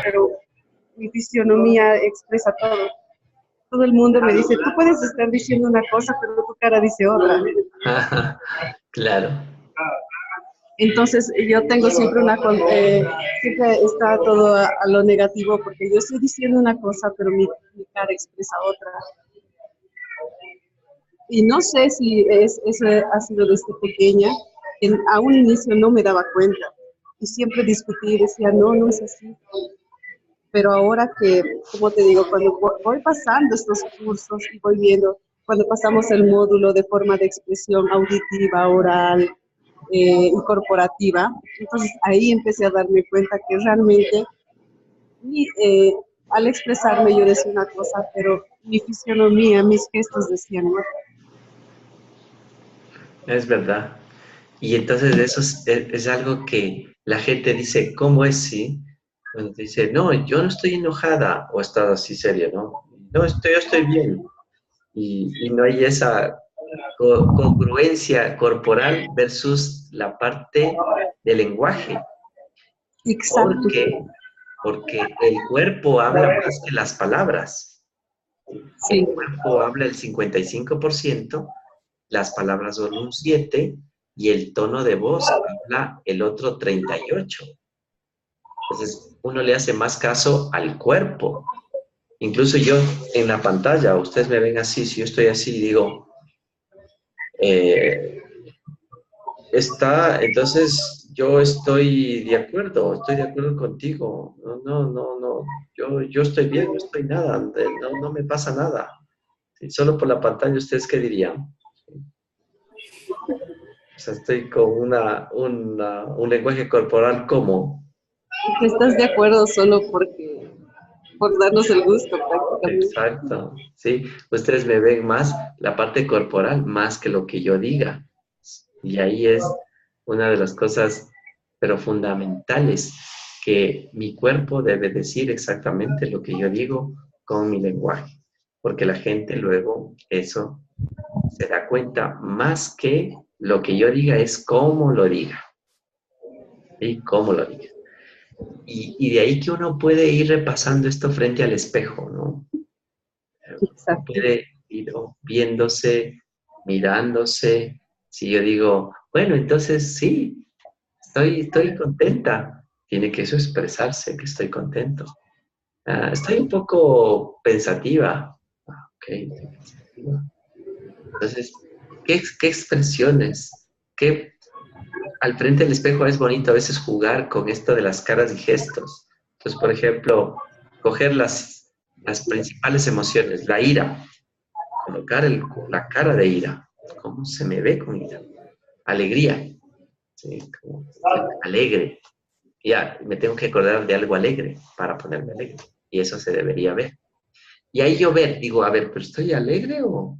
pero mi fisionomía expresa todo. Todo el mundo me dice, tú puedes estar diciendo una cosa, pero tu cara dice otra. Claro. Entonces yo tengo siempre siempre está todo a lo negativo, porque yo estoy diciendo una cosa, pero mi cara expresa otra. Y no sé si eso ha sido desde pequeña, que a un inicio no me daba cuenta. Y siempre discutí y decía, no, no es así. Pero ahora que, como te digo, cuando voy pasando estos cursos y voy viendo, cuando pasamos el módulo de forma de expresión auditiva, oral y corporativa, entonces ahí empecé a darme cuenta que realmente al expresarme yo decía una cosa, pero mi fisionomía, mis gestos decían otra. Es verdad. Y entonces eso es algo que la gente dice, ¿cómo es sí? Cuando dice, no, yo no estoy enojada, o estás así seria, ¿no? No, yo estoy bien. Y no hay esa congruencia corporal versus la parte del lenguaje. Exacto. ¿Por qué? Porque el cuerpo habla más que las palabras. El Sí, cuerpo habla el 55%, las palabras son un 7% y el tono de voz habla el otro 38%. Entonces, uno le hace más caso al cuerpo. Incluso yo en la pantalla, ustedes me ven así, si yo estoy así, digo, eh, entonces yo estoy de acuerdo contigo. No, no, no, no, yo estoy bien, no estoy nada, no, no me pasa nada. Sí, solo por la pantalla, ¿ustedes qué dirían? O sea, estoy con un lenguaje corporal como. que estás de acuerdo solo por darnos el gusto prácticamente. Exacto, sí. Ustedes me ven más la parte corporal, más que lo que yo diga. Y ahí es una de las cosas, pero fundamentales, que mi cuerpo debe decir exactamente lo que yo digo con mi lenguaje. Porque la gente luego eso se da cuenta más que lo que yo diga es cómo lo diga. ¿Sí? Cómo lo diga. Y de ahí que uno puede ir repasando esto frente al espejo, ¿no? Uno Exacto. puede ir viéndose, mirándose. Si yo digo, bueno, entonces sí, estoy contenta. Tiene que eso expresarse, que estoy contento. Estoy un poco pensativa. Ok, estoy pensativa. Entonces, ¿qué expresiones? ¿Qué al frente del espejo es bonito a veces jugar con esto de las caras y gestos? Entonces, por ejemplo, coger las principales emociones, la ira, colocar la cara de ira, cómo se me ve con ira, alegría, ¿sí? Como alegre, ya me tengo que acordar de algo alegre para ponerme alegre, y eso se debería ver. Y ahí yo digo, a ver, pero ¿estoy alegre o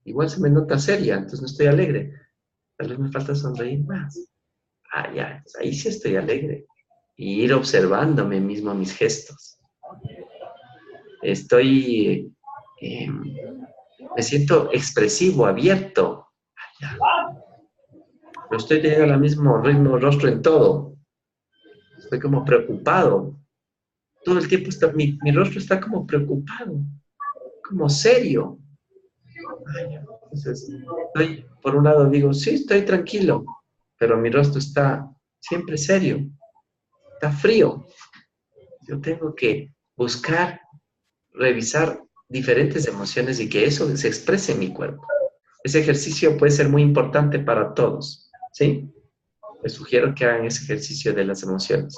igual se me nota seria, entonces no estoy alegre? Tal vez me falta sonreír más. Ya, entonces ahí sí estoy alegre. Y ir observándome mismo mis gestos. Estoy, me siento expresivo, abierto. Ya, no estoy teniendo el mismo ritmo rostro en todo. Estoy como preocupado. Todo el tiempo mi rostro está como preocupado, como serio. Entonces, por un lado digo, sí, estoy tranquilo, pero mi rostro está siempre serio, está frío. Yo tengo que buscar, revisar diferentes emociones y que eso se exprese en mi cuerpo. Ese ejercicio puede ser muy importante para todos, ¿sí? Les sugiero que hagan ese ejercicio de las emociones.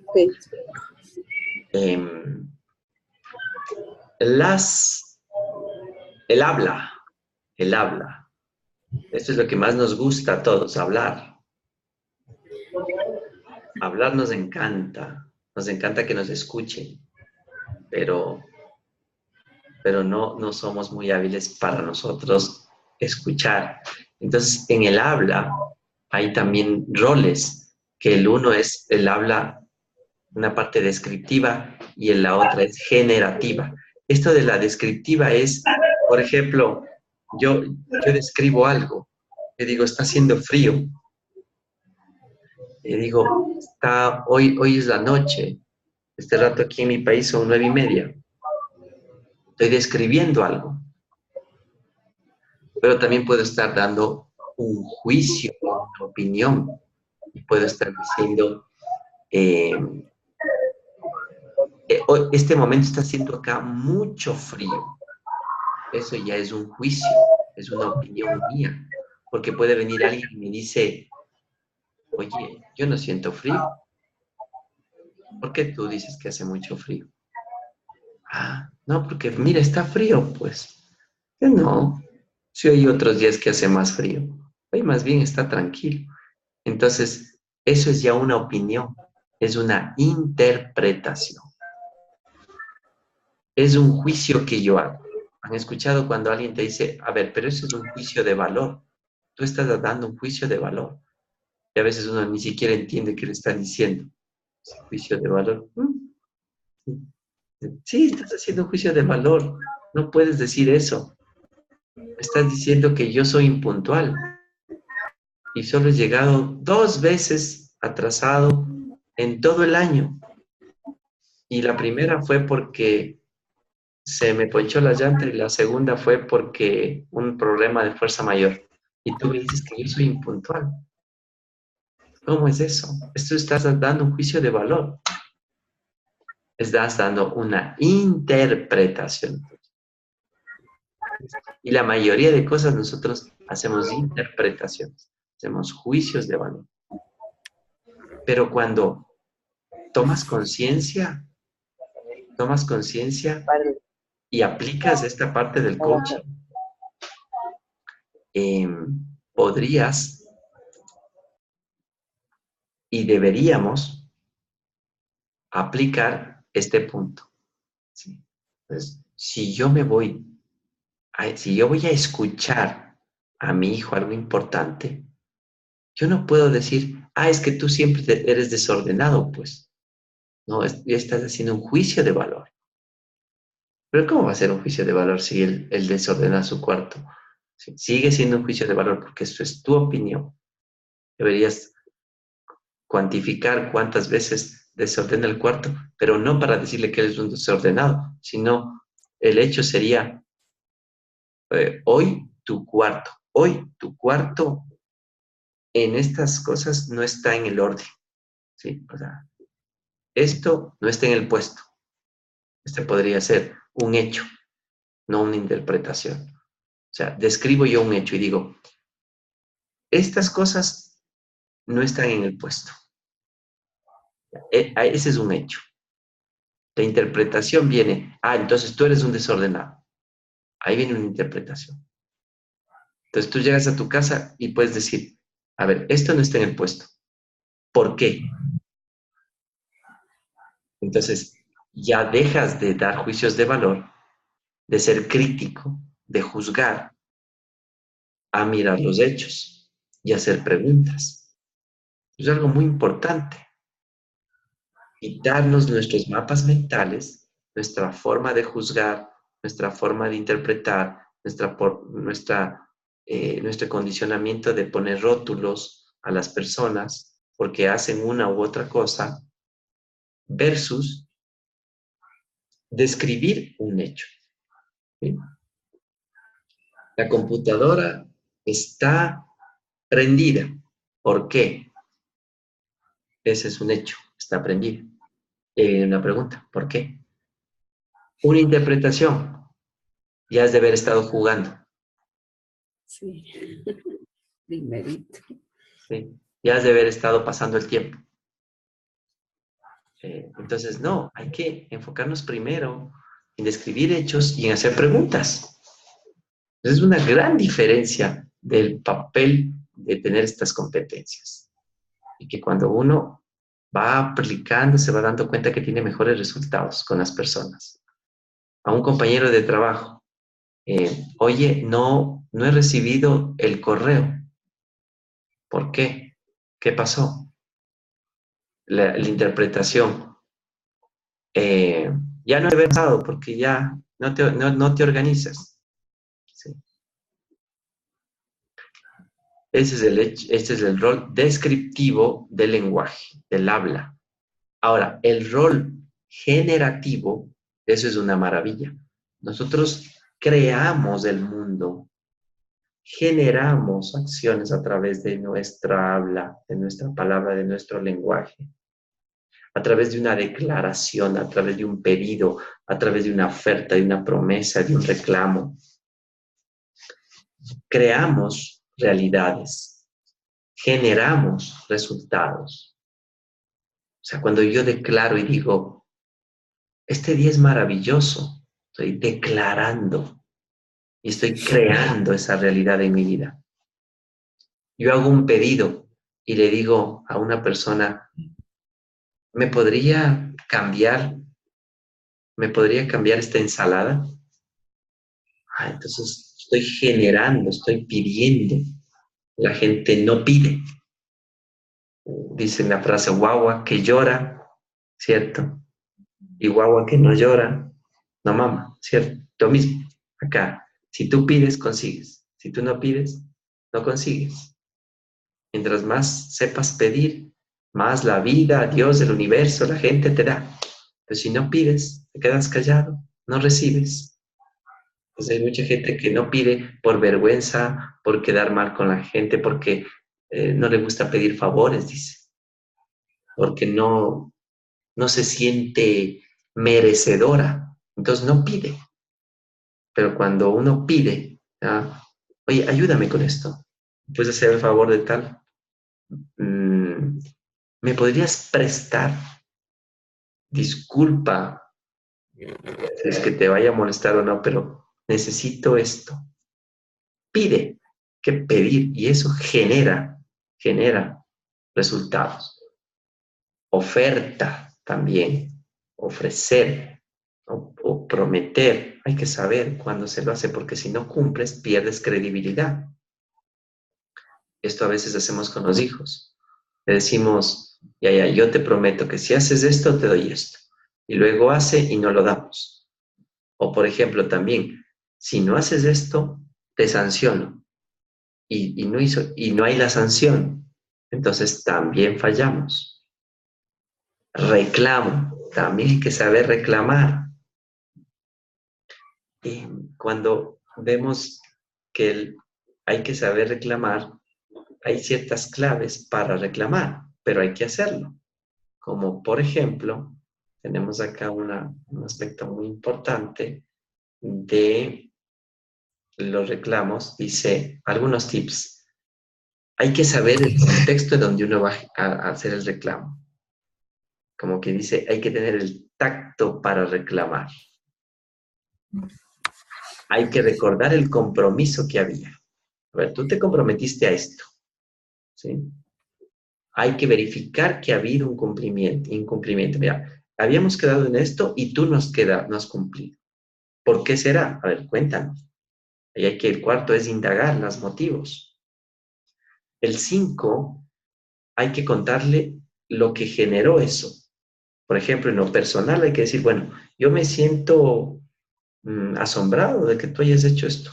Okay. Em, las, el habla, el habla. Esto es lo que más nos gusta a todos, hablar. Hablar nos encanta que nos escuchen, pero, pero no somos muy hábiles para nosotros escuchar. Entonces, en el habla hay también roles, que el uno es el habla, una parte descriptiva, y en la otra es generativa. Esto de la descriptiva es, por ejemplo, yo describo algo, le digo, está haciendo frío, le digo, hoy es la noche, Este rato aquí en mi país son 9:30. Estoy describiendo algo, pero también puedo estar dando un juicio, una opinión, y puedo estar diciendo, eh, este momento está haciendo acá mucho frío. Eso ya es un juicio, es una opinión mía, porque puede venir alguien y me dice, oye, yo no siento frío. ¿Por qué tú dices que hace mucho frío? Ah, no, porque mira, está frío, pues. Yo no, si hay otros días que hace más frío. Hoy más bien está tranquilo. Entonces, eso es ya una opinión, es una interpretación, es un juicio que yo hago. ¿Han escuchado cuando alguien te dice, a ver, pero eso es un juicio de valor? Tú estás dando un juicio de valor. Y a veces uno ni siquiera entiende qué le están diciendo. Ese juicio de valor. Sí, estás haciendo un juicio de valor. No puedes decir eso. Estás diciendo que yo soy impuntual y solo he llegado 2 veces atrasado en todo el año. Y la primera fue porque se me ponchó la llanta y la segunda fue porque un problema de fuerza mayor. Y tú me dices que yo soy impuntual. ¿Cómo es eso? Esto estás dando un juicio de valor. Estás dando una interpretación. Y la mayoría de cosas nosotros hacemos interpretaciones, hacemos juicios de valor. Pero cuando tomas conciencia y aplicas esta parte del coaching, podrías y deberíamos aplicar este punto. ¿Sí? Entonces, si yo voy a escuchar a mi hijo algo importante, yo no puedo decir, es que tú siempre eres desordenado, pues. No, ya estás haciendo un juicio de valor. Pero ¿cómo va a ser un juicio de valor si él desordena su cuarto? Sí, sigue siendo un juicio de valor porque eso es tu opinión. Deberías cuantificar cuántas veces desordena el cuarto, pero no para decirle que él es un desordenado, sino el hecho sería, hoy tu cuarto en estas cosas no está en el orden. ¿Sí? O sea, esto no está en el puesto. Este podría ser un hecho, no una interpretación. O sea, describo yo un hecho y digo, estas cosas no están en el puesto. Ese es un hecho. La interpretación viene, entonces tú eres un desordenado. Ahí viene una interpretación. Entonces tú llegas a tu casa y puedes decir, a ver, esto no está en el puesto. ¿Por qué? Entonces ya dejas de dar juicios de valor, de ser crítico, de juzgar, a mirar los hechos y hacer preguntas. Es algo muy importante. Quitarnos nuestros mapas mentales, nuestra forma de juzgar, nuestra forma de interpretar, nuestro condicionamiento de poner rótulos a las personas porque hacen una u otra cosa, versus describir un hecho. ¿Sí? La computadora está prendida. ¿Por qué? Ese es un hecho, está prendida. Una pregunta, ¿por qué? Una interpretación, ya has de haber estado jugando. Sí, dinerito. ¿Sí? Ya has de haber estado pasando el tiempo. Entonces, no, hay que enfocarnos primero en describir hechos y en hacer preguntas. Es una gran diferencia del papel de tener estas competencias. Y que cuando uno va aplicando, se va dando cuenta que tiene mejores resultados con las personas. A un compañero de trabajo, oye, no he recibido el correo. ¿Por qué? ¿Qué pasó? La interpretación. Ya no he pensado porque ya no te organizas. ¿Sí? Ese es el rol descriptivo del lenguaje, del habla. Ahora, el rol generativo, eso es una maravilla. Nosotros creamos el mundo, generamos acciones a través de nuestra habla, de nuestra palabra, de nuestro lenguaje, a través de una declaración, a través de un pedido, a través de una oferta, de una promesa, de un reclamo. Creamos realidades, generamos resultados. O sea, cuando yo declaro y digo, este día es maravilloso, estoy declarando y estoy creando esa realidad en mi vida. Yo hago un pedido y le digo a una persona, ¿me podría cambiar esta ensalada? Entonces estoy generando, estoy pidiendo. La gente no pide. Dicen la frase, guagua que llora, ¿cierto? Y guagua que no llora, no mama, ¿cierto? Lo mismo, acá. Si tú pides, consigues. Si tú no pides, no consigues. Mientras más sepas pedir, más la vida, Dios, el universo, la gente te da. Pero si no pides, te quedas callado, no recibes. Entonces hay mucha gente que no pide por vergüenza, por quedar mal con la gente, porque no le gusta pedir favores, dice. Porque no se siente merecedora. Entonces no pide. Pero cuando uno pide, oye, ayúdame con esto. ¿Puedes hacer el favor de tal? ¿Me podrías prestar? Disculpa, si es que te vaya a molestar o no, pero necesito esto. Pide, que pedir, y eso genera resultados. Oferta también, ofrecer o prometer. Hay que saber cuándo se lo hace, porque si no cumples, pierdes credibilidad. Esto a veces hacemos con los hijos. Le decimos, ya, yo te prometo que si haces esto, te doy esto. Y luego hace y no lo damos. O por ejemplo también, si no haces esto, te sanciono. Y no hay la sanción. Entonces también fallamos. Reclamo. También hay que saber reclamar. Y cuando vemos que hay que saber reclamar, hay ciertas claves para reclamar, pero hay que hacerlo. Como por ejemplo, tenemos acá un aspecto muy importante de los reclamos. Dice, algunos tips. Hay que saber el contexto donde uno va a hacer el reclamo. Como que dice, hay que tener el tacto para reclamar. Hay que recordar el compromiso que había. A ver, tú te comprometiste a esto, ¿sí? Hay que verificar que ha habido un incumplimiento. Mira, habíamos quedado en esto y tú no has cumplido. ¿Por qué será? A ver, cuéntanos. Y hay que el cuarto es indagar los motivos. El 5, hay que contarle lo que generó eso. Por ejemplo, en lo personal hay que decir, bueno, yo me siento asombrado de que tú hayas hecho esto.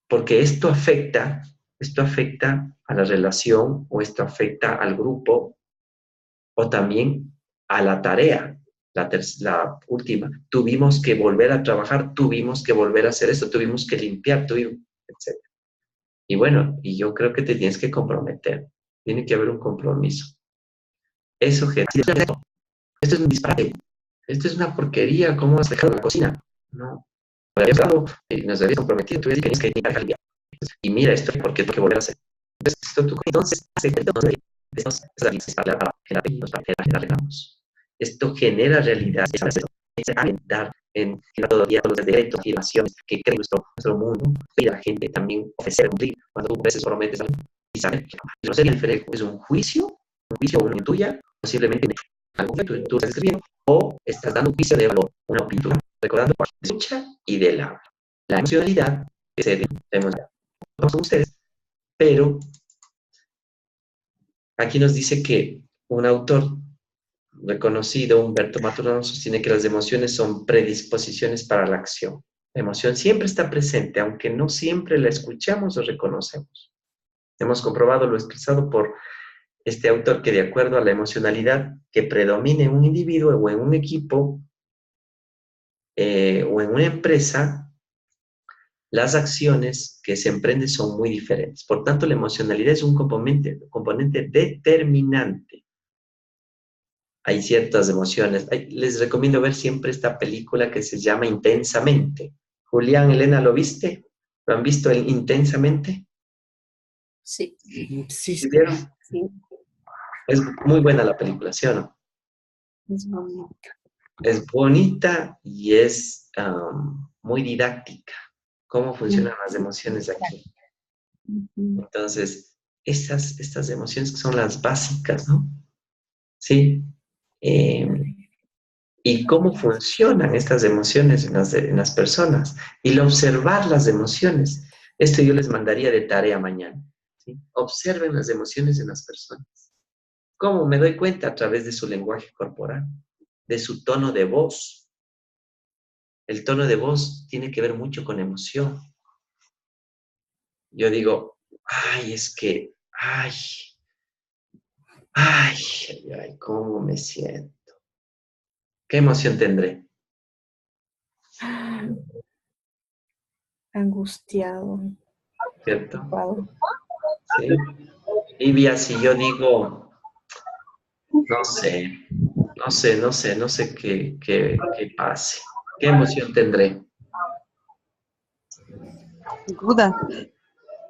Porque esto afecta a la relación, o esto afecta al grupo, o también a la tarea. La última, tuvimos que volver a trabajar, tuvimos que volver a hacer esto, tuvimos que limpiar, etc. Y bueno, y yo creo que te tienes que comprometer. Tiene que haber un compromiso. Eso genera. Esto es un disparate. Esto es una porquería. ¿Cómo has dejado la cocina? No. Nos habías comprometido. Tú tenías que limpiar. Y mira esto, porque tengo que volver a hacer. Entonces, esto genera realidad. Dar en todos los derechos y relaciones que crea nuestro mundo, y la gente también ofrecer, cumplir. Cuando tú prometes algo y sabes que no sería diferente, es un juicio o una tuya, o simplemente algo que tú estás escribiendo, o estás dando un juicio de valor, una pintura, recordando de escucha y del habla. La emocionalidad que se vemos con ustedes, pero aquí nos dice que un autor reconocido, Humberto Maturana, sostiene que las emociones son predisposiciones para la acción. La emoción siempre está presente, aunque no siempre la escuchamos o reconocemos. Hemos comprobado lo expresado por este autor que de acuerdo a la emocionalidad que predomine en un individuo o en un equipo o en una empresa, las acciones que se emprenden son muy diferentes. Por tanto, la emocionalidad es un componente determinante. Hay ciertas emociones. Les recomiendo ver siempre esta película que se llama Intensamente. Julián, Elena, ¿lo viste? ¿Lo han visto Intensamente? Sí. Sí, ¿Sí sí. vieron? Sí, Es muy buena la película, ¿sí o no? es bonito. Es bonita y es muy didáctica. ¿Cómo funcionan las emociones aquí? Ujú. Entonces, estas emociones que son las básicas, ¿no? Sí. Y cómo funcionan estas emociones en las personas. Y el observar las emociones. Esto yo les mandaría de tarea mañana. ¿Sí? Observen las emociones en las personas. ¿Cómo me doy cuenta? A través de su lenguaje corporal, de su tono de voz. El tono de voz tiene que ver mucho con emoción. Yo digo, ay, es que, ay, ¿cómo me siento? ¿Qué emoción tendré? Angustiado, ¿Cierto? preocupado. ¿Sí? Livia, si yo digo, no sé qué pase. ¿Qué emoción tendré? Duda.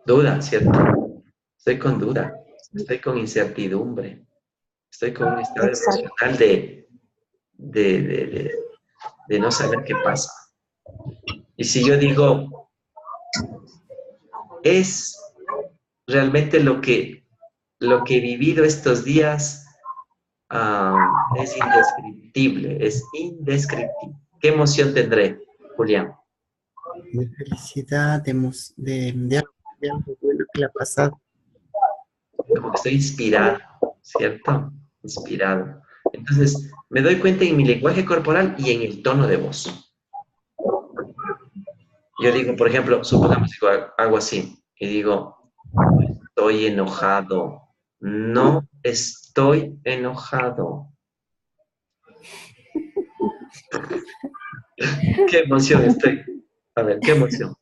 Duda, ¿cierto? Estoy con duda, estoy con incertidumbre, estoy con un estado Exacto. emocional de no saber qué pasa. Y si yo digo, es realmente lo que he vivido estos días, es indescriptible, es indescriptible. ¿Qué emoción tendré, Julián? De felicidad, de algo bueno que le ha pasado. Como que estoy inspirado, ¿cierto? Inspirado. Entonces, me doy cuenta en mi lenguaje corporal y en el tono de voz. Yo digo, por ejemplo, supongamos que hago así y digo, estoy enojado. No estoy enojado. ¿Qué emoción estoy? A ver, ¿qué emoción?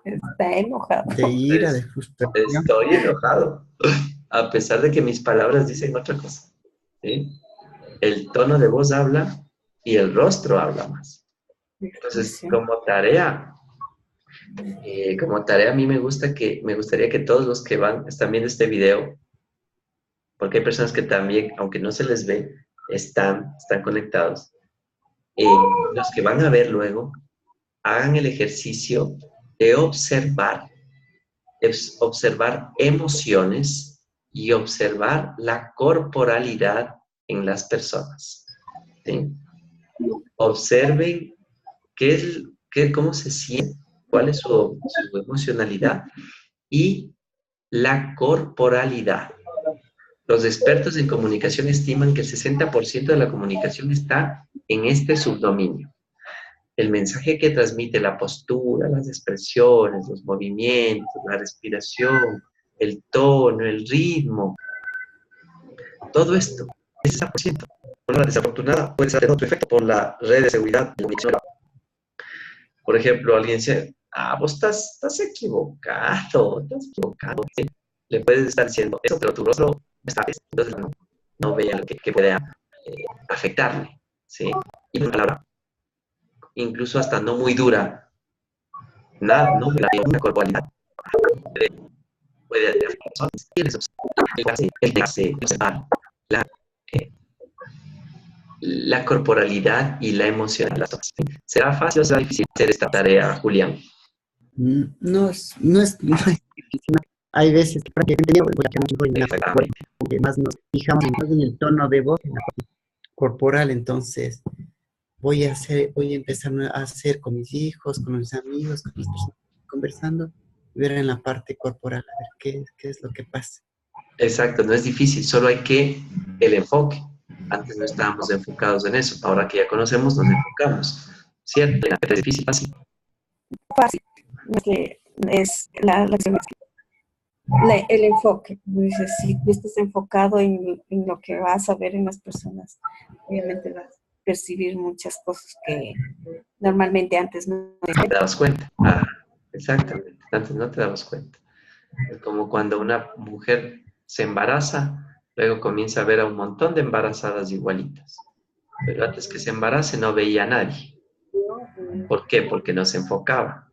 Está enojado. De ira, de frustración. Estoy enojado, a pesar de que mis palabras dicen otra cosa. ¿Sí? El tono de voz habla y el rostro habla más. Entonces, Expresión. como tarea a mí me gustaría que todos los que están viendo este video, porque hay personas que también, aunque no se les ve, están conectados. Los que van a ver luego, hagan el ejercicio de observar emociones y observar la corporalidad en las personas. ¿Sí? Observen cómo se siente, cuál es su emocionalidad y la corporalidad. Los expertos en comunicación estiman que el 60% de la comunicación está en este subdominio. El mensaje que transmite la postura, las expresiones, los movimientos, la respiración, el tono, el ritmo, todo esto es 60%. Por la desafortunada puede ser otro efecto por la red de seguridad de comunicación. Por ejemplo, alguien dice, vos estás equivocado, ¿sí? Le puedes estar diciendo eso, pero tu rostro no está bien, entonces no vea lo que puede afectarle, ¿sí? Y una palabra, incluso hasta no muy dura, nada, no una corporalidad puede afectar. El negarse, observar la corporalidad y la emoción de las personas. ¿Será fácil o será difícil hacer esta tarea, Julián? No es difícil. Hay veces que prácticamente porque más nos fijamos más en el tono de voz, en la parte corporal, entonces voy a empezar a hacer con mis hijos, con mis amigos, con las personas conversando, y ver en la parte corporal, a ver qué es lo que pasa. Exacto, no es difícil, solo hay que el enfoque. Antes no estábamos enfocados en eso, ahora que ya conocemos, nos enfocamos. ¿Cierto? Es difícil, fácil. Fácil. Es que es la acción. El enfoque. Dices, si tú estás enfocado en lo que vas a ver en las personas, obviamente vas a percibir muchas cosas que normalmente antes no. No te dabas cuenta. Ah, exactamente. Antes no te dabas cuenta. Es como cuando una mujer se embaraza, luego comienza a ver a un montón de embarazadas igualitas. Pero antes que se embarace no veía a nadie. ¿Por qué? Porque no se enfocaba.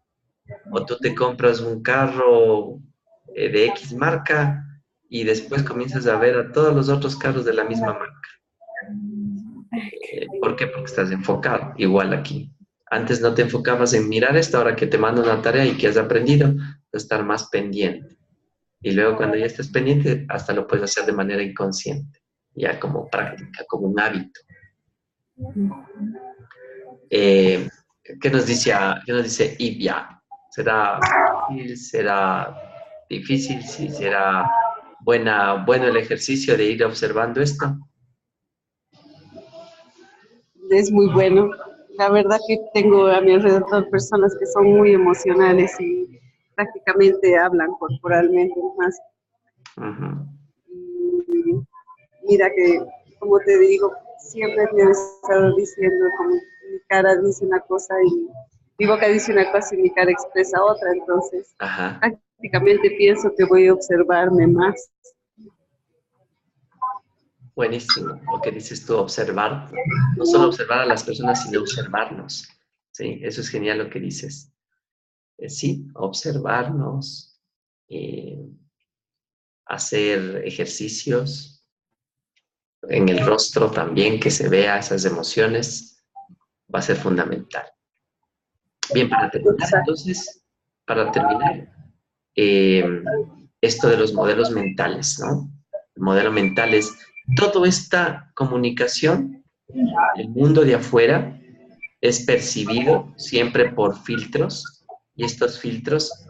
O tú te compras un carro de X marca y después comienzas a ver a todos los otros carros de la misma marca. ¿Por qué? Porque estás enfocado. Igual aquí. Antes no te enfocabas en mirar esto, ahora que te mando una tarea y que has aprendido, estar más pendiente. Y luego cuando ya estés pendiente, hasta lo puedes hacer de manera inconsciente, ya como práctica, como un hábito. ¿Qué nos dice Ivia? ¿Será fácil? ¿Será difícil? ¿Sí? ¿Será bueno el ejercicio de ir observando esto? Es muy bueno. La verdad que tengo a mi alrededor personas que son muy emocionales y prácticamente hablan corporalmente más. Ujú. Y mira que, como te digo, siempre me he estado diciendo, como mi cara dice una cosa y mi boca dice una cosa y mi cara expresa otra, entonces Ajá. prácticamente pienso que voy a observarme más. Buenísimo. Lo que dices tú, observar. No solo observar a las personas, sino observarnos. ¿Sí? Eso es genial lo que dices. Sí, observarnos, hacer ejercicios en el rostro también, que se vea esas emociones, va a ser fundamental. Bien, para terminar, esto de los modelos mentales, ¿no? El modelo mental es toda esta comunicación, el mundo de afuera es percibido siempre por filtros y estos filtros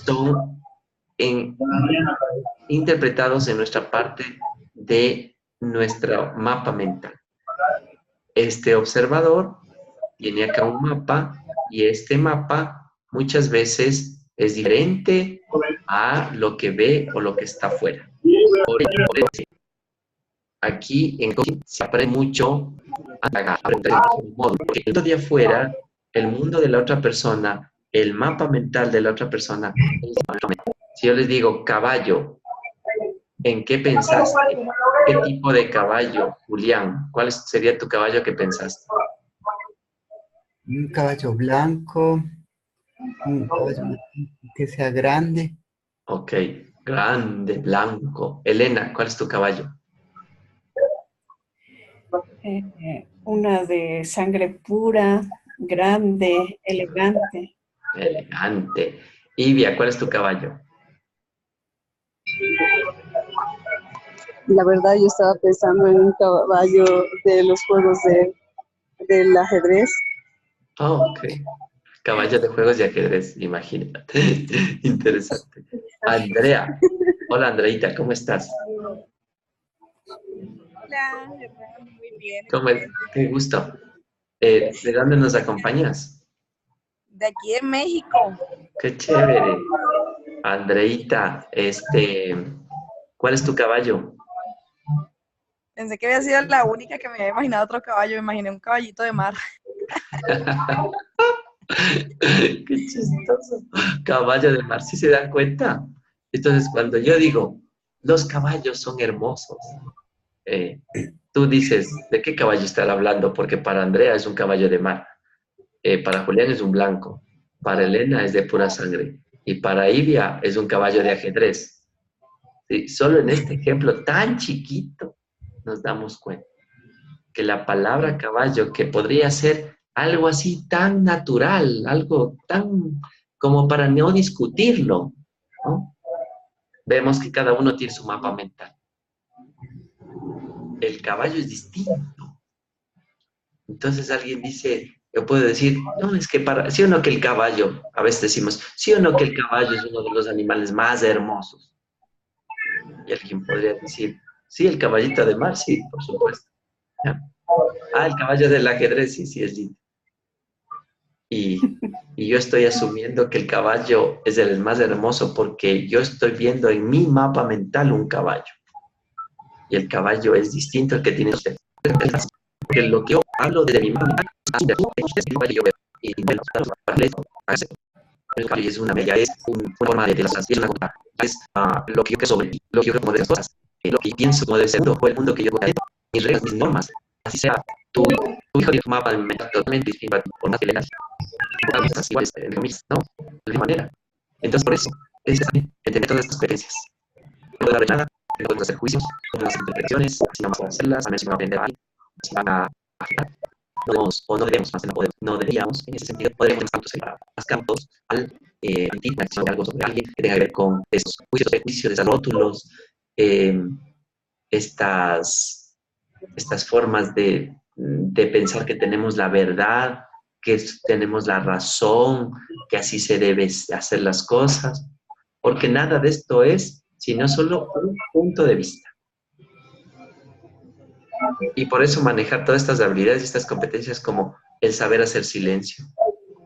son interpretados en nuestra parte de nuestro mapa mental. Este observador tiene acá un mapa y este mapa muchas veces es diferente a lo que ve o lo que está afuera. Por ello, aquí en coaching se aprende mucho a aprender un modo, porque el mundo de afuera, el mundo de la otra persona, el mapa mental de la otra persona. Si yo les digo caballo, ¿en qué pensaste? ¿Qué tipo de caballo, Julián? ¿Cuál sería tu caballo que pensaste? Un caballo blanco, un caballo que sea grande. Ok, grande, blanco. Elena, ¿cuál es tu caballo? Una de sangre pura, grande, elegante. Elegante. Ivia, ¿cuál es tu caballo? La verdad yo estaba pensando en un caballo de los juegos del ajedrez. Oh, ok. Caballo de juegos de ajedrez, imagínate. Interesante. Andrea. Hola, Andreita, ¿cómo estás? Hola, Hernán, muy bien. ¿Cómo es? Qué gusto. ¿De dónde nos acompañas? De aquí de México. Qué chévere. Andreita, ¿cuál es tu caballo? Pensé que había sido la única que me había imaginado otro caballo. Me imaginé un caballito de mar. Qué chistoso. Caballo de mar, ¿sí se dan cuenta? Entonces, cuando yo digo, los caballos son hermosos, tú dices, ¿de qué caballo están hablando? Porque para Andrea es un caballo de mar, para Julián es un blanco, para Elena es de pura sangre y para Ivia es un caballo de ajedrez. ¿Sí? Solo en este ejemplo tan chiquito nos damos cuenta que la palabra caballo, que podría ser algo así tan natural, algo tan como para no discutirlo, ¿no? Vemos que cada uno tiene su mapa mental. El caballo es distinto. Entonces alguien dice, yo puedo decir, no, es que sí o no que el caballo, a veces decimos, sí o no que el caballo es uno de los animales más hermosos. Y alguien podría decir, sí, el caballito de mar, sí, por supuesto. ¿Ya? Ah, el caballo del ajedrez, sí, sí, es lindo. Y y yo estoy asumiendo que el caballo es el más hermoso porque yo estoy viendo en mi mapa mental un caballo. Y el caballo es distinto al que tiene usted. Porque lo que yo hablo desde mi mapa mental, yo veo. Y bueno, el caballo es una bella, es una forma de las es una cosa, es lo que yo creo sobre ti, lo que yo creo como de las cosas, lo que pienso como debe ser todo el mundo que yo voy a tener, mis reglas, mis normas, así sea tu hijo tiene un mapa mental totalmente distinto a ti, por más que le hagas iguales, entre comillas, no, de la misma manera. Entonces, por eso, es entender todas estas experiencias. No puedo hablar de nada, no podemos hacer juicios, no podemos hacer interpretaciones, así vamos a hacerlas, a ver si van a aprender algo, así van a afectar. No debemos, o no debemos, más que no podemos, no deberíamos, en ese sentido, poder poner más campos al emitir una acción de algo sobre alguien que tenga que ver con esos juicios, prejuicios, esos rótulos, estas formas de pensar que tenemos la verdad, que tenemos la razón, que así se deben hacer las cosas, porque nada de esto es sino solo un punto de vista. Y por eso manejar todas estas habilidades y estas competencias como el saber hacer silencio,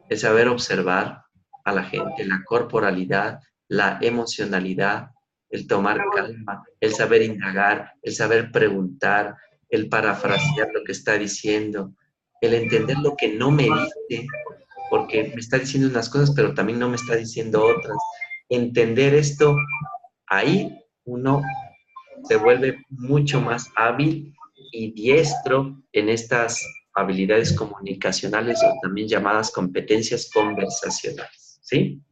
el saber observar a la gente, la corporalidad, la emocionalidad, el tomar calma, el saber indagar, el saber preguntar, el parafrasear lo que está diciendo, el entender lo que no me dice, porque me está diciendo unas cosas, pero también no me está diciendo otras. Entender esto, ahí uno se vuelve mucho más hábil y diestro en estas habilidades comunicacionales o también llamadas competencias conversacionales, ¿sí?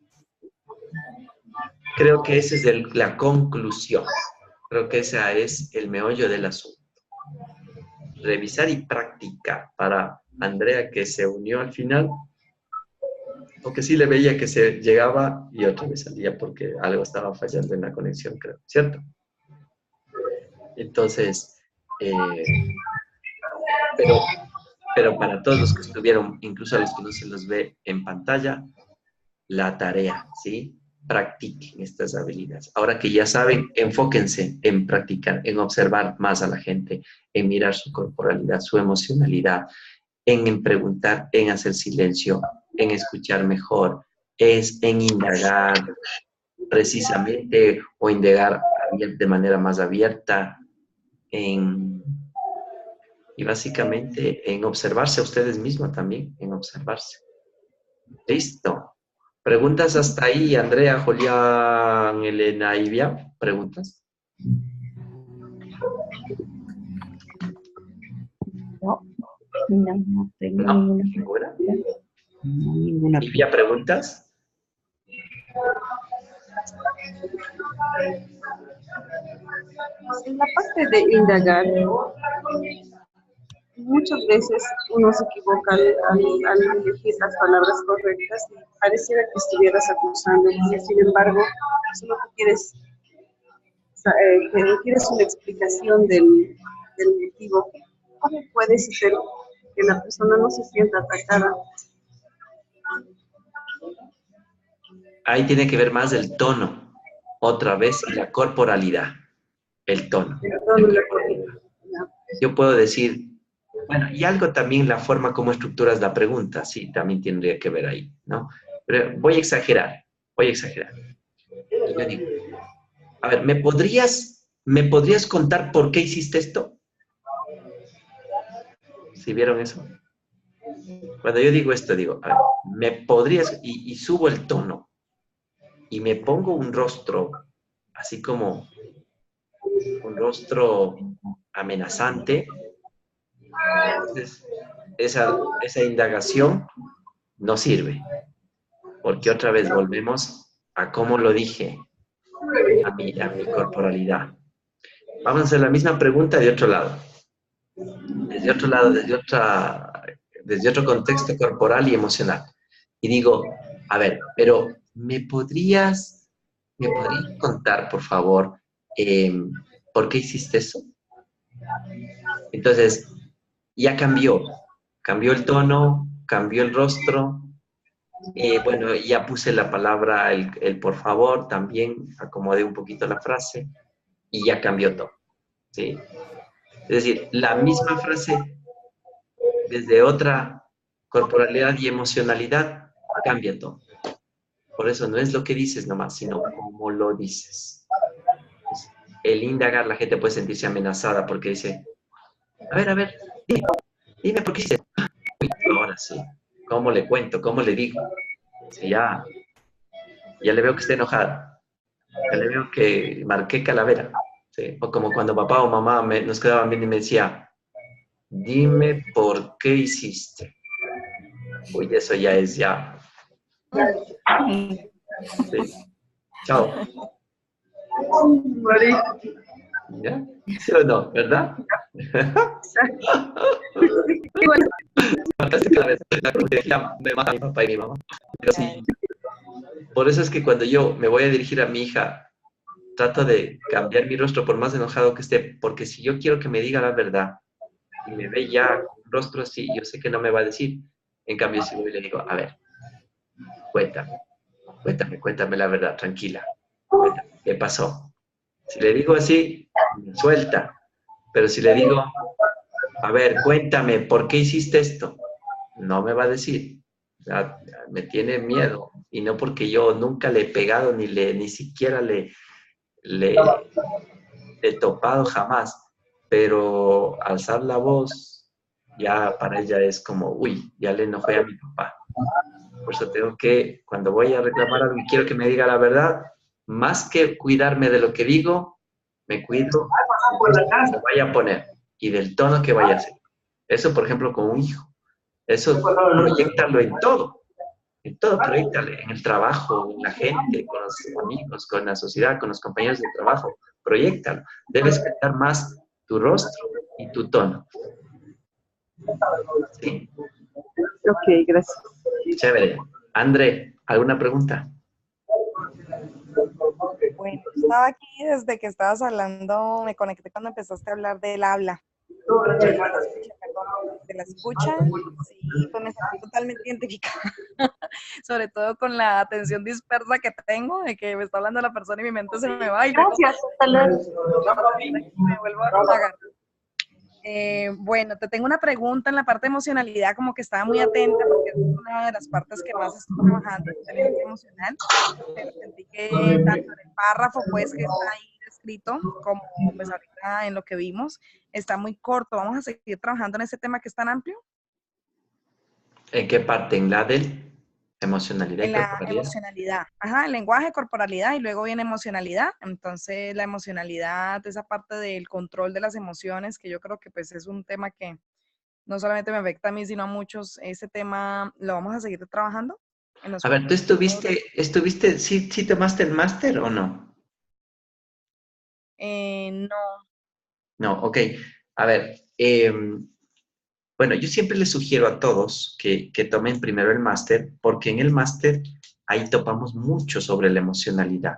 Creo que esa es la conclusión. Creo que ese es el meollo del asunto. Revisar y practicar. Para Andrea, que se unió al final, o que sí le veía que se llegaba y otra vez salía porque algo estaba fallando en la conexión, creo, ¿cierto? Entonces, pero para todos los que estuvieron, incluso a los que no se los ve en pantalla, la tarea, ¿sí? Practiquen estas habilidades. Ahora que ya saben, enfóquense en practicar, en observar más a la gente, en mirar su corporalidad, su emocionalidad, en preguntar, en hacer silencio, en escuchar mejor, en indagar precisamente o indagar de manera más abierta, y básicamente en observarse a ustedes mismos también, en observarse. Listo. ¿Preguntas hasta ahí, Andrea, Julián, Elena, Ivia? ¿Preguntas? No tengo ¿No? ninguna. ¿Ninguna? ¿Ivia, preguntas? En la parte de indagar, muchas veces uno se equivoca al elegir las palabras correctas y pareciera que estuvieras acusando, y sin embargo, solo que quieres una explicación del motivo. ¿Cómo puedes hacer que la persona no se sienta atacada? Ahí tiene que ver más el tono, otra vez, y la corporalidad, el tono. Yo puedo decir, bueno, y algo también la forma como estructuras la pregunta, sí, también tendría que ver ahí, ¿no? Pero voy a exagerar. Y yo digo, a ver, ¿me podrías contar por qué hiciste esto? ¿Sí vieron eso? Cuando yo digo esto, digo, a ver, ¿me podrías, y subo el tono, y me pongo un rostro, así como un rostro amenazante? Entonces, esa indagación no sirve, porque otra vez volvemos a cómo lo dije, a mi corporalidad. Vamos a hacer la misma pregunta de otro lado. Desde otro lado, desde otro contexto corporal y emocional. Y digo, a ver, pero ¿me podrías contar, por favor, por qué hiciste eso? Entonces, ya cambió el tono, cambió el rostro. Bueno, ya puse la palabra, el por favor, también acomodé un poquito la frase y ya cambió todo, ¿sí? Es decir, la misma frase desde otra corporalidad y emocionalidad cambia todo. Por eso no es lo que dices nomás, sino cómo lo dices. El indagar, la gente puede sentirse amenazada porque dice, a ver, dime por qué hiciste. Uy, ahora sí, ¿cómo le cuento? ¿Cómo le digo? Sí, ya le veo que está enojada, ya le veo que marqué calavera. Sí. O como cuando papá o mamá nos quedaban bien y me decía, dime por qué hiciste. Uy, eso ya es ya. Sí. Chao. ¿Ya? ¿Sí o no? ¿Verdad? Marcaste calavera. La protegía me mata a mi papá y mi mamá. Pero sí. Por eso es que cuando yo me voy a dirigir a mi hija, trato de cambiar mi rostro por más enojado que esté, porque si yo quiero que me diga la verdad y me ve ya con un rostro así, yo sé que no me va a decir. En cambio, si voy y le digo, a ver, cuéntame la verdad, tranquila. Cuéntame, ¿qué pasó? Si le digo así, me suelta. Pero si le digo, a ver, cuéntame, ¿por qué hiciste esto? No me va a decir. O sea, me tiene miedo. Y no porque yo nunca le he pegado ni siquiera le he topado jamás. Pero alzar la voz, ya para ella es como, uy, ya le enojé a mi papá. Por eso tengo que, cuando voy a reclamar algo y quiero que me diga la verdad, más que cuidarme de lo que digo, me cuido de lo que vaya a poner y del tono que vaya a hacer. Eso, por ejemplo, con un hijo. Eso, proyectarlo en todo, proyectale, en el trabajo, en la gente, con los amigos, con la sociedad, con los compañeros de trabajo, proyectalo. Debes cantar más tu rostro y tu tono. ¿Sí? Ok, gracias. Chévere. André, ¿alguna pregunta? Bueno, estaba aquí desde que estabas hablando, me conecté cuando empezaste a hablar del habla, de la escucha, sí, pues me sentí totalmente identificada, sobre todo con la atención dispersa que tengo, de que me está hablando la persona y mi mente se me va y luego Gracias, hasta luego. me vuelvo a apagar. Bueno, te tengo una pregunta en la parte de emocionalidad, como que estaba muy atenta porque es una de las partes que más estoy trabajando, inteligencia emocional, pero sentí que tanto en el párrafo pues que está ahí descrito, como pues ahorita en lo que vimos, está muy corto. Vamos a seguir trabajando en ese tema que es tan amplio, ¿En qué parte? ¿En la de emocionalidad y en la corporalidad? emocionalidad. Ajá, el lenguaje, corporalidad y luego viene emocionalidad. Entonces la emocionalidad, esa parte del control de las emociones, que yo creo que pues es un tema que no solamente me afecta a mí, sino a muchos. Ese tema lo vamos a seguir trabajando en los A ver, ¿tú próximos. sí tomaste el máster o no? No. No, ok. A ver, bueno, yo siempre les sugiero a todos que tomen primero el máster, porque en el máster ahí topamos mucho sobre la emocionalidad.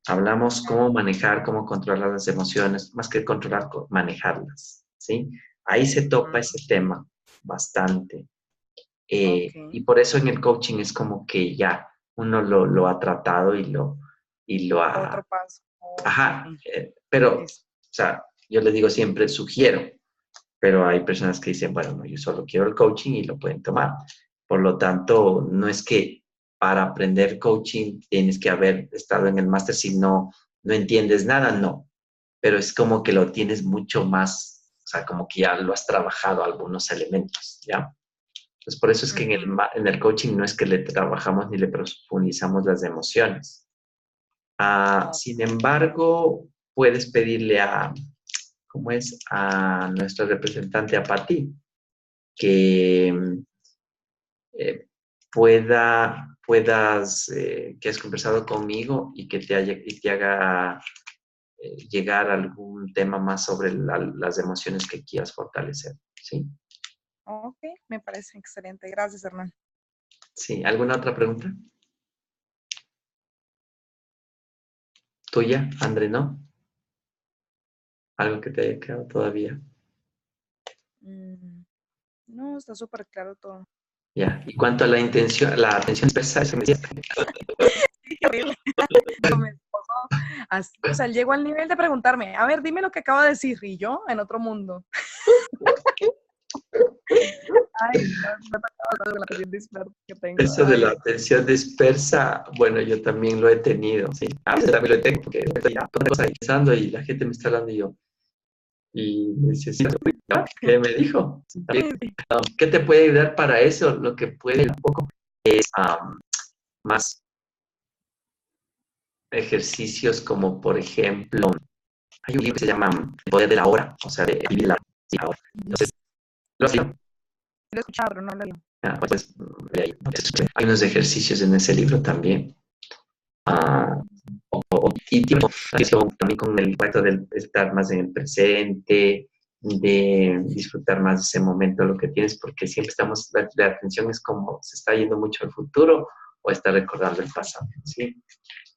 Hablamos cómo manejar, cómo controlar las emociones, más que controlar, manejarlas, ¿sí? Ahí se topa ese tema bastante. Ok. Y por eso en el coaching es como que ya uno lo ha tratado y lo Otro ha... paso. Ok. Ajá, pero, o Listo. sea, yo les digo siempre, sugiero, pero hay personas que dicen, bueno, no, yo solo quiero el coaching y lo pueden tomar. Por lo tanto, no es que para aprender coaching tienes que haber estado en el máster si no entiendes nada, no. Pero es como que lo tienes mucho más, o sea, como que ya lo has trabajado algunos elementos, ¿ya? Entonces, por eso es que en el coaching no es que le trabajamos ni le profundizamos las emociones. Sin embargo, puedes pedirle ¿cómo es? A nuestro representante, a Pati, que que has conversado conmigo y que te haga llegar a algún tema más sobre las emociones que quieras fortalecer, ¿sí? Ok, me parece excelente. Gracias, Hernán. Sí, ¿alguna otra pregunta? ¿Tuya, André, no? ¿Algo que te haya quedado todavía? No, está súper claro todo. Ya. Y cuanto a la atención dispersa, eso me decía. Qué horrible. Con mi esposo, así, o sea, él llegó al nivel de preguntarme, a ver, dime lo que acabo de decir, y yo en otro mundo. Ay, no, me ha pasado con la atención dispersa que tengo. Eso de la Ay, atención dispersa, bueno, yo también lo he tenido, sí. A veces también lo tengo porque estoy ya con una cosa ahí pensando y la gente me está hablando y me dice, sí, ¿qué me dijo? También, ¿qué te puede ayudar para eso? Lo que puede un poco es más ejercicios como, por ejemplo, hay un libro que se llama El poder de la hora, o sea, de vivir la hora. Entonces, lo has leído. lo he escuchado, pero no lo he leído. Pues, hay unos ejercicios en ese libro también. Ah, y tiene relación también con el facto de estar más en el presente, de disfrutar más de ese momento, lo que tienes, porque siempre estamos, la atención es como se está yendo mucho al futuro o está recordando el pasado, ¿sí?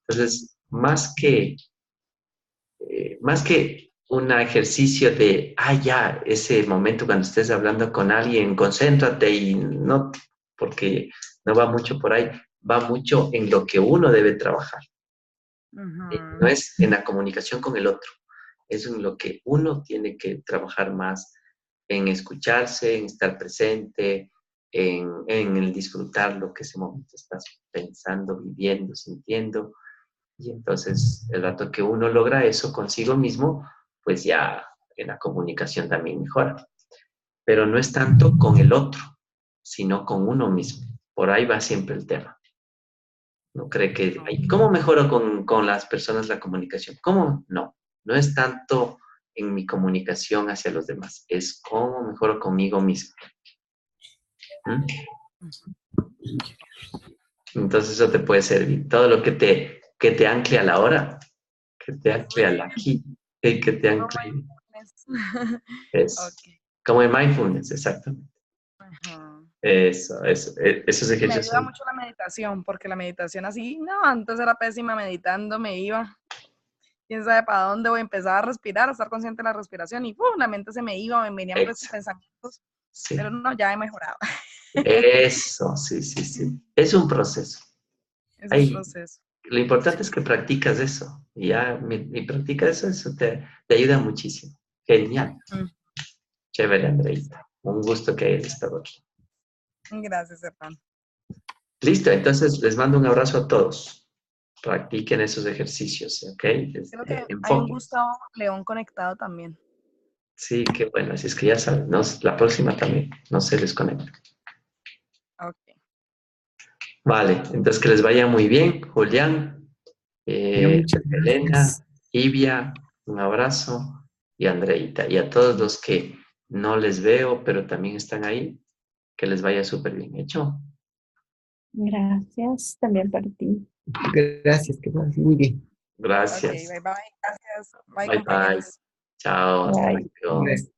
Entonces, más que un ejercicio de, ya, ese momento cuando estés hablando con alguien, concéntrate y no, porque no va mucho por ahí, va mucho en lo que uno debe trabajar. No es en la comunicación con el otro, es en lo que uno tiene que trabajar más, en escucharse, en estar presente, en el disfrutar lo que ese momento estás pensando, viviendo, sintiendo. Y entonces, el rato que uno logra eso consigo mismo, pues ya en la comunicación también mejora. Pero no es tanto con el otro, sino con uno mismo. Por ahí va siempre el tema. No cree que, ¿cómo mejoro con las personas la comunicación? ¿Cómo? No, no es tanto en mi comunicación hacia los demás, es cómo mejoro conmigo mismo. ¿Mm? Entonces eso te puede servir. Todo lo que te ancle a la hora, que te ancle al aquí, y que te ancle es Ok. como el mindfulness, exactamente. Ajá. Esos Me ejercicios ayuda son, mucho la meditación, porque la meditación así, no, antes era pésima meditando, me iba, quién sabe para dónde voy a empezar a respirar, a estar consciente de la respiración y ¡pum! La mente se me iba, me venían pensamientos, sí. pero no, ya he mejorado. Eso, sí, sí, sí. Es un proceso. Es un Ahí, proceso. lo importante es que practicas eso. Y ya, y practicas eso, te ayuda muchísimo. Genial. Mm. Chévere, Andreita. Un gusto que hayas estado aquí. Gracias, hermano. Listo, entonces les mando un abrazo a todos. Practiquen esos ejercicios, ¿ok? Creo que hay un Enfoque. Gustavo León conectado también. Sí, qué bueno. Así es que ya saben, ¿no? La próxima también. No se les conecta. Ok. Vale, entonces que les vaya muy bien, Julián, Ya, muchas Elena, gracias. Ivia, un abrazo, y Andreita. Y a todos los que no les veo, pero también están ahí, que les vaya súper bien hecho. Gracias también para ti. Gracias, que vas muy bien. Ok, Gracias. bye bye. Gracias. Bye, Bye bye. compañeros. Chao. Hasta Bye. luego. Gracias.